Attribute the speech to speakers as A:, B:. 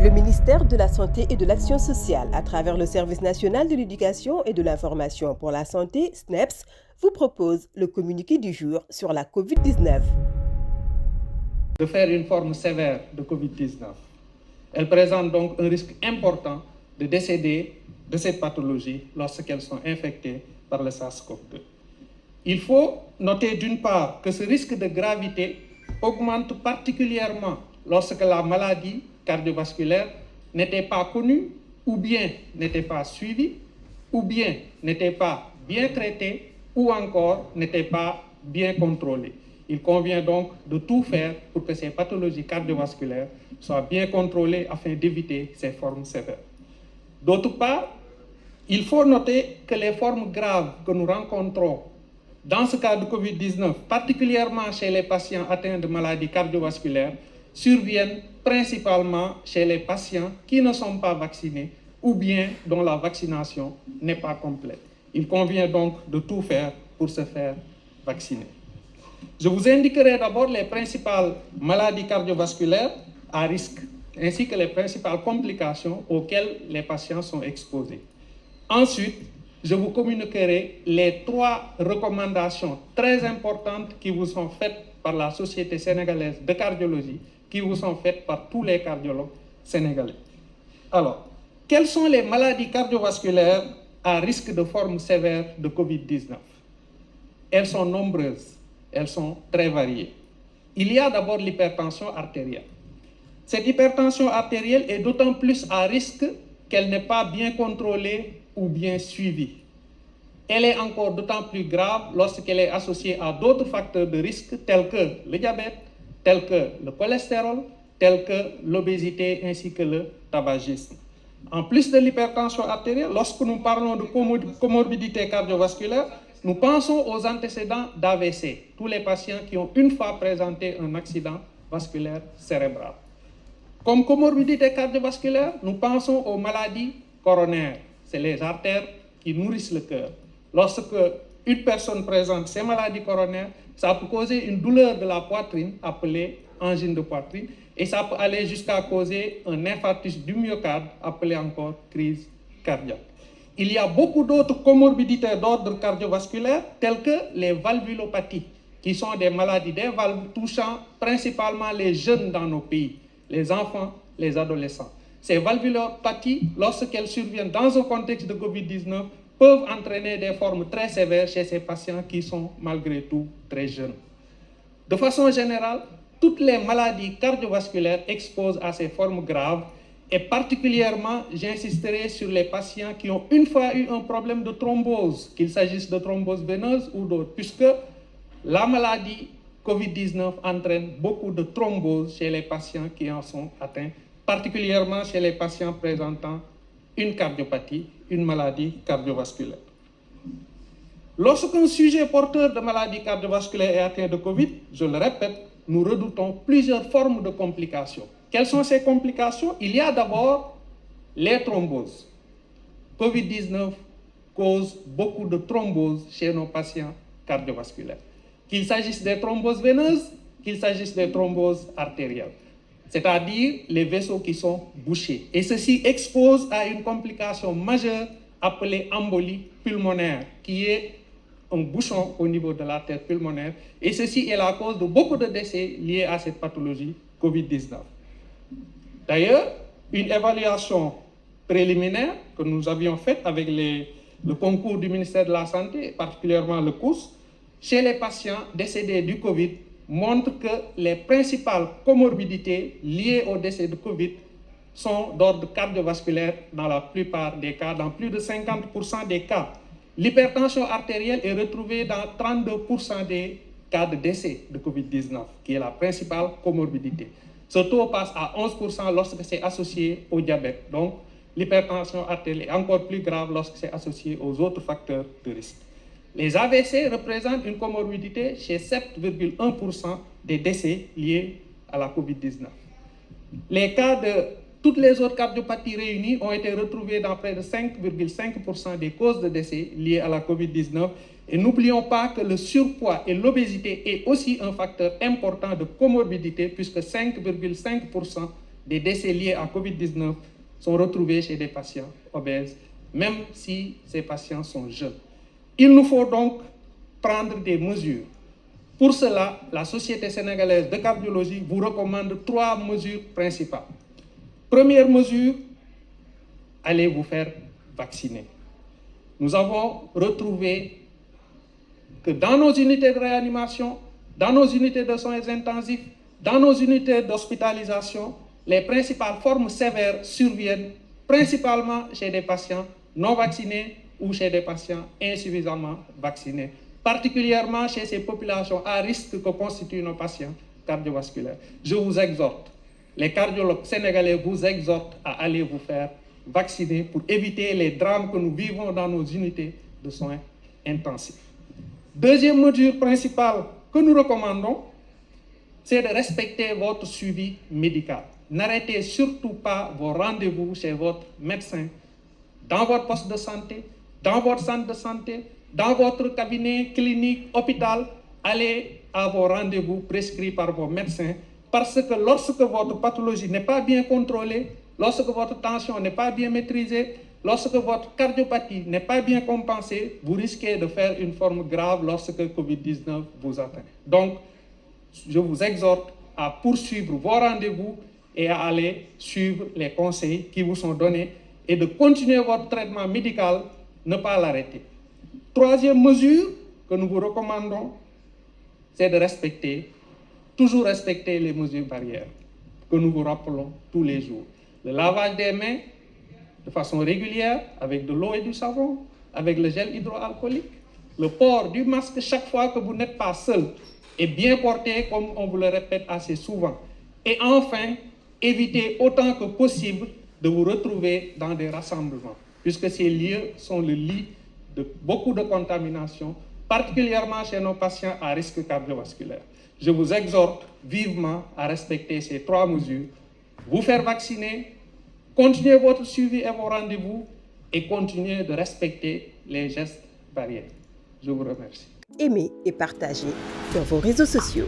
A: Le ministère de la Santé et de l'Action sociale, à travers le Service national de l'éducation et de l'information pour la santé, SNEPS, vous propose le communiqué du jour sur la COVID-19.
B: De faire une forme sévère de COVID-19. Elle présente donc un risque important de décéder de cette pathologie lorsqu'elles sont infectées par le SARS-CoV-2. Il faut noter d'une part que ce risque de gravité augmente particulièrement lorsque la maladie cardiovasculaire n'était pas connue, ou bien n'était pas suivie, ou bien n'était pas bien traitée, ou encore n'était pas bien contrôlée. Il convient donc de tout faire pour que ces pathologies cardiovasculaires soient bien contrôlées afin d'éviter ces formes sévères. D'autre part, il faut noter que les formes graves que nous rencontrons dans ce cas de COVID-19, particulièrement chez les patients atteints de maladies cardiovasculaires, surviennent principalement chez les patients qui ne sont pas vaccinés ou bien dont la vaccination n'est pas complète. Il convient donc de tout faire pour se faire vacciner. Je vous indiquerai d'abord les principales maladies cardiovasculaires à risque, ainsi que les principales complications auxquelles les patients sont exposés. Ensuite, je vous communiquerai les 3 recommandations très importantes qui vous sont faites par la Société sénégalaise de cardiologie, qui vous sont faites par tous les cardiologues sénégalais. Alors, quelles sont les maladies cardiovasculaires à risque de forme sévère de COVID-19? Elles sont nombreuses, elles sont très variées. Il y a d'abord l'hypertension artérielle. Cette hypertension artérielle est d'autant plus à risque qu'elle n'est pas bien contrôlée ou bien suivie. Elle est encore d'autant plus grave lorsqu'elle est associée à d'autres facteurs de risque tels que le diabète, tels que le cholestérol, tels que l'obésité ainsi que le tabagisme. En plus de l'hypertension artérielle, lorsque nous parlons de comorbidité cardiovasculaire, nous pensons aux antécédents d'AVC, tous les patients qui ont une fois présenté un accident vasculaire cérébral. Comme comorbidité cardiovasculaire, nous pensons aux maladies coronaires, c'est les artères qui nourrissent le cœur. Lorsque une personne présente ces maladies coronaires, ça peut causer une douleur de la poitrine appelée angine de poitrine et ça peut aller jusqu'à causer un infarctus du myocarde appelé encore crise cardiaque. Il y a beaucoup d'autres comorbidités d'ordre cardiovasculaire telles que les valvulopathies, qui sont des maladies des valves touchant principalement les jeunes dans nos pays, les enfants, les adolescents. Ces valvulopathies, lorsqu'elles surviennent dans un contexte de COVID-19, peuvent entraîner des formes très sévères chez ces patients qui sont malgré tout très jeunes. De façon générale, toutes les maladies cardiovasculaires exposent à ces formes graves et particulièrement, j'insisterai sur les patients qui ont une fois eu un problème de thrombose, qu'il s'agisse de thrombose veineuse ou d'autres, puisque la maladie COVID-19 entraîne beaucoup de thrombose chez les patients qui en sont atteints, particulièrement chez les patients présentant une cardiopathie, une maladie cardiovasculaire. Lorsqu'un sujet porteur de maladie cardiovasculaire est atteint de COVID, je le répète, nous redoutons plusieurs formes de complications. Quelles sont ces complications? Il y a d'abord les thromboses. COVID-19 cause beaucoup de thromboses chez nos patients cardiovasculaires. Qu'il s'agisse des thromboses veineuses, qu'il s'agisse des thromboses artérielles, c'est-à-dire les vaisseaux qui sont bouchés. Et ceci expose à une complication majeure appelée embolie pulmonaire, qui est un bouchon au niveau de l'artère pulmonaire. Et ceci est la cause de beaucoup de décès liés à cette pathologie COVID-19. D'ailleurs, une évaluation préliminaire que nous avions faite avec le concours du ministère de la Santé, particulièrement le COUS, chez les patients décédés du COVID, montre que les principales comorbidités liées au décès de COVID sont d'ordre cardiovasculaire dans la plupart des cas, dans plus de 50% des cas. L'hypertension artérielle est retrouvée dans 32% des cas de décès de COVID-19, qui est la principale comorbidité. Ce taux passe à 11% lorsque c'est associé au diabète. Donc, l'hypertension artérielle est encore plus grave lorsque c'est associé aux autres facteurs de risque. Les AVC représentent une comorbidité chez 7,1% des décès liés à la COVID-19. Les cas de toutes les autres cardiopathies réunies ont été retrouvés dans près de 5,5% des causes de décès liées à la COVID-19. Et n'oublions pas que le surpoids et l'obésité est aussi un facteur important de comorbidité puisque 5,5% des décès liés à Covid-19 sont retrouvés chez des patients obèses, même si ces patients sont jeunes. Il nous faut donc prendre des mesures. Pour cela, la Société sénégalaise de cardiologie vous recommande 3 mesures principales. Première mesure, allez vous faire vacciner. Nous avons retrouvé que dans nos unités de réanimation, dans nos unités de soins intensifs, dans nos unités d'hospitalisation, les principales formes sévères surviennent principalement chez des patients non vaccinés ou chez des patients insuffisamment vaccinés, particulièrement chez ces populations à risque que constituent nos patients cardiovasculaires. Je vous exhorte, les cardiologues sénégalais vous exhortent à aller vous faire vacciner pour éviter les drames que nous vivons dans nos unités de soins intensifs. Deuxième mesure principale que nous recommandons, c'est de respecter votre suivi médical. N'arrêtez surtout pas vos rendez-vous chez votre médecin, dans votre poste de santé, dans votre centre de santé, dans votre cabinet, clinique, hôpital. Allez à vos rendez-vous prescrits par vos médecins, parce que lorsque votre pathologie n'est pas bien contrôlée, lorsque votre tension n'est pas bien maîtrisée, lorsque votre cardiopathie n'est pas bien compensée, vous risquez de faire une forme grave lorsque Covid-19 vous atteint. Donc, je vous exhorte à poursuivre vos rendez-vous et à aller suivre les conseils qui vous sont donnés et de continuer votre traitement médical, ne pas l'arrêter. Troisième mesure que nous vous recommandons, c'est de toujours respecter les mesures barrières que nous vous rappelons tous les jours. Le lavage des mains de façon régulière avec de l'eau et du savon, avec le gel hydroalcoolique, le port du masque chaque fois que vous n'êtes pas seul et bien porté, comme on vous le répète assez souvent. Et enfin, évitez autant que possible de vous retrouver dans des rassemblements, puisque ces lieux sont le lit de beaucoup de contamination, particulièrement chez nos patients à risque cardiovasculaire. Je vous exhorte vivement à respecter ces 3 mesures, vous faire vacciner, continuer votre suivi et vos rendez-vous et continuer de respecter les gestes barrières. Je vous remercie.
A: Aimez et partagez sur vos réseaux sociaux.